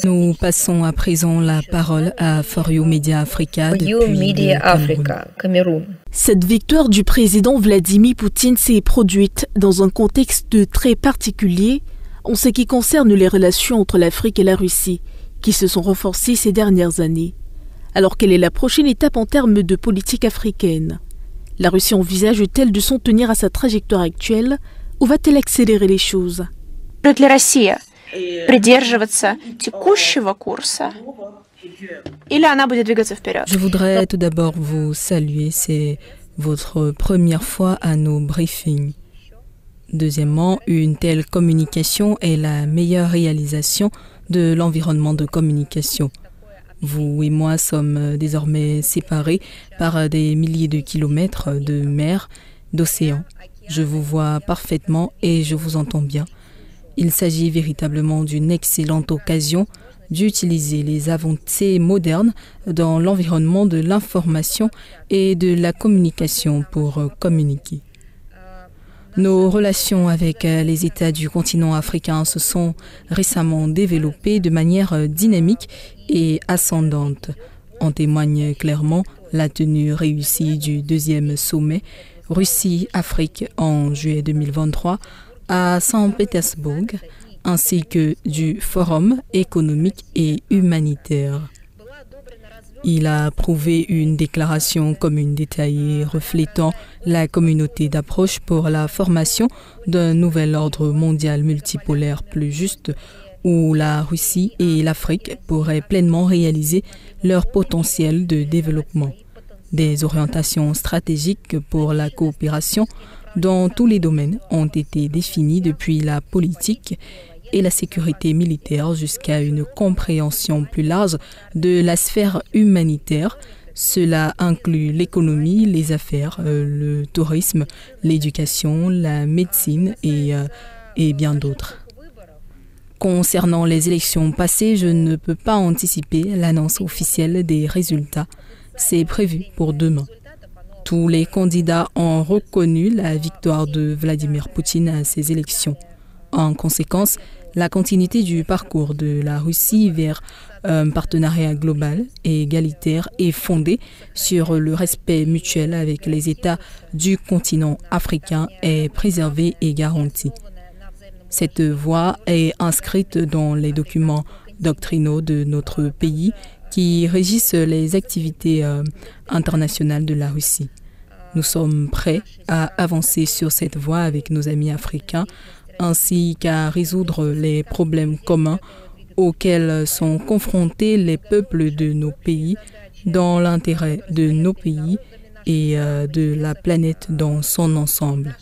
Nous passons à présent la parole à For You Media Africa depuis le Cameroun. Cette victoire du président Vladimir Poutine s'est produite dans un contexte très particulier en ce qui concerne les relations entre l'Afrique et la Russie, qui se sont renforcées ces dernières années. Alors quelle est la prochaine étape en termes de politique africaine? La Russie envisage-t-elle de s'en tenir à sa trajectoire actuelle ou va-t-elle accélérer les choses? Je voudrais tout d'abord vous saluer, c'est votre première fois à nos briefings. Deuxièmement, une telle communication est la meilleure réalisation de l'environnement de communication. Vous et moi sommes désormais séparés par des milliers de kilomètres de mer, d'océans. Je vous vois parfaitement et je vous entends bien. Il s'agit véritablement d'une excellente occasion d'utiliser les avancées modernes dans l'environnement de l'information et de la communication pour communiquer. Nos relations avec les États du continent africain se sont récemment développées de manière dynamique et ascendante. En témoigne clairement la tenue réussie du deuxième sommet Russie-Afrique en juillet 2023 à Saint-Pétersbourg, ainsi que du Forum économique et humanitaire. Il a approuvé une déclaration commune détaillée reflétant la communauté d'approche pour la formation d'un nouvel ordre mondial multipolaire plus juste où la Russie et l'Afrique pourraient pleinement réaliser leur potentiel de développement. Des orientations stratégiques pour la coopération dans tous les domaines ont été définies depuis la politique et la sécurité militaire jusqu'à une compréhension plus large de la sphère humanitaire. Cela inclut l'économie, les affaires, le tourisme, l'éducation, la médecine et bien d'autres. Concernant les élections passées, je ne peux pas anticiper l'annonce officielle des résultats. C'est prévu pour demain. Tous les candidats ont reconnu la victoire de Vladimir Poutine à ces élections. En conséquence, la continuité du parcours de la Russie vers un partenariat global et égalitaire est fondée sur le respect mutuel avec les États du continent africain est préservée et garantie. Cette voie est inscrite dans les documents doctrinaux de notre pays qui régissent les activités internationales de la Russie. Nous sommes prêts à avancer sur cette voie avec nos amis africains ainsi qu'à résoudre les problèmes communs auxquels sont confrontés les peuples de nos pays dans l'intérêt de nos pays et de la planète dans son ensemble.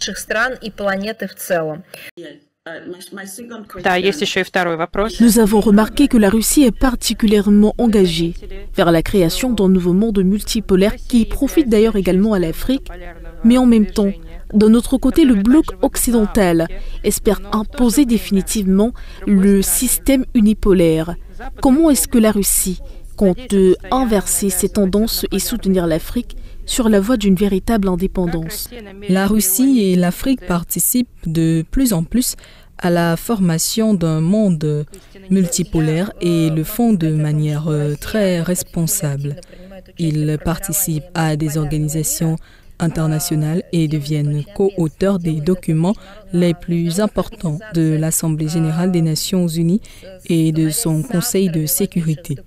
Nous avons remarqué que la Russie est particulièrement engagée vers la création d'un nouveau monde multipolaire qui profite d'ailleurs également à l'Afrique, mais en même temps, d'un autre côté, le bloc occidental espère imposer définitivement le système unipolaire. Comment est-ce que la Russie compte inverser ces tendances et soutenir l'Afrique sur la voie d'une véritable indépendance? La Russie et l'Afrique participent de plus en plus à la formation d'un monde multipolaire et le font de manière très responsable. Ils participent à des organisations internationales et deviennent co-auteurs des documents les plus importants de l'Assemblée générale des Nations unies et de son Conseil de sécurité.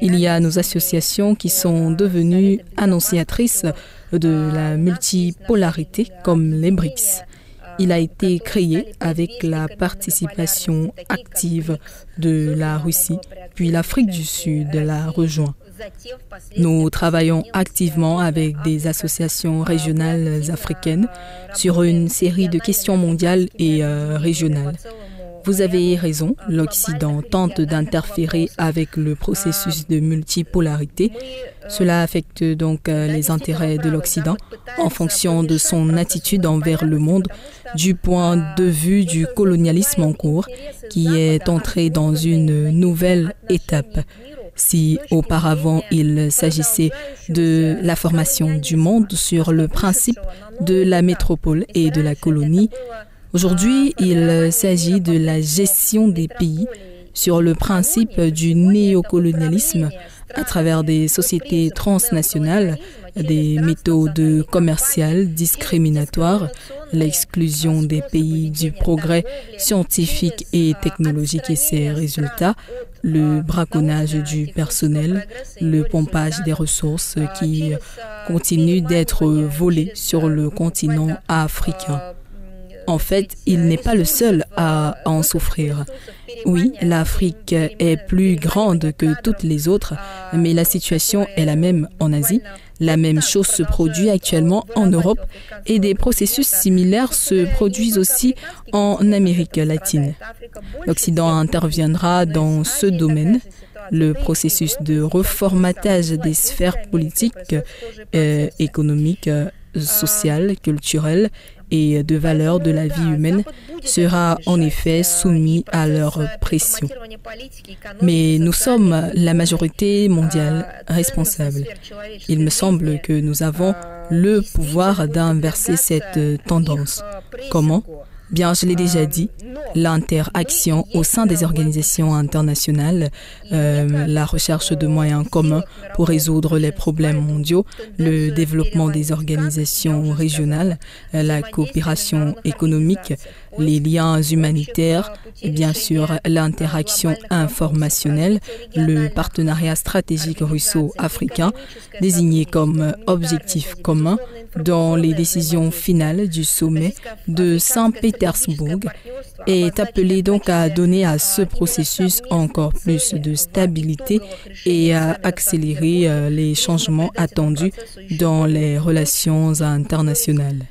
Il y a nos associations qui sont devenues annonciatrices de la multipolarité comme les BRICS. Il a été créé avec la participation active de la Russie, puis l'Afrique du Sud l'a rejoint. Nous travaillons activement avec des associations régionales africaines sur une série de questions mondiales et régionales. Vous avez raison, l'Occident tente d'interférer avec le processus de multipolarité. Cela affecte donc les intérêts de l'Occident en fonction de son attitude envers le monde du point de vue du colonialisme en cours qui est entré dans une nouvelle étape. Si auparavant il s'agissait de la formation du monde sur le principe de la métropole et de la colonie, aujourd'hui il s'agit de la gestion des pays sur le principe du néocolonialisme à travers des sociétés transnationales, des méthodes commerciales discriminatoires, l'exclusion des pays du progrès scientifique et technologique et ses résultats, le braconnage du personnel, le pompage des ressources qui continuent d'être volées sur le continent africain. En fait, il n'est pas le seul à en souffrir. Oui, l'Afrique est plus grande que toutes les autres, mais la situation est la même en Asie. La même chose se produit actuellement en Europe et des processus similaires se produisent aussi en Amérique latine. L'Occident interviendra dans ce domaine. Le processus de reformatage des sphères politiques, économiques, sociales, culturelles et de valeurs de la vie humaine sera en effet soumis à leur pression. Mais nous sommes la majorité mondiale responsable. Il me semble que nous avons le pouvoir d'inverser cette tendance. Comment ? Bien, je l'ai déjà dit, l'interaction au sein des organisations internationales, la recherche de moyens communs pour résoudre les problèmes mondiaux, le développement des organisations régionales, la coopération économique, les liens humanitaires, bien sûr l'interaction informationnelle, le partenariat stratégique russo-africain, désigné comme objectif commun dans les décisions finales du sommet de Saint-Pétersbourg, est appelé donc à donner à ce processus encore plus de stabilité et à accélérer les changements attendus dans les relations internationales.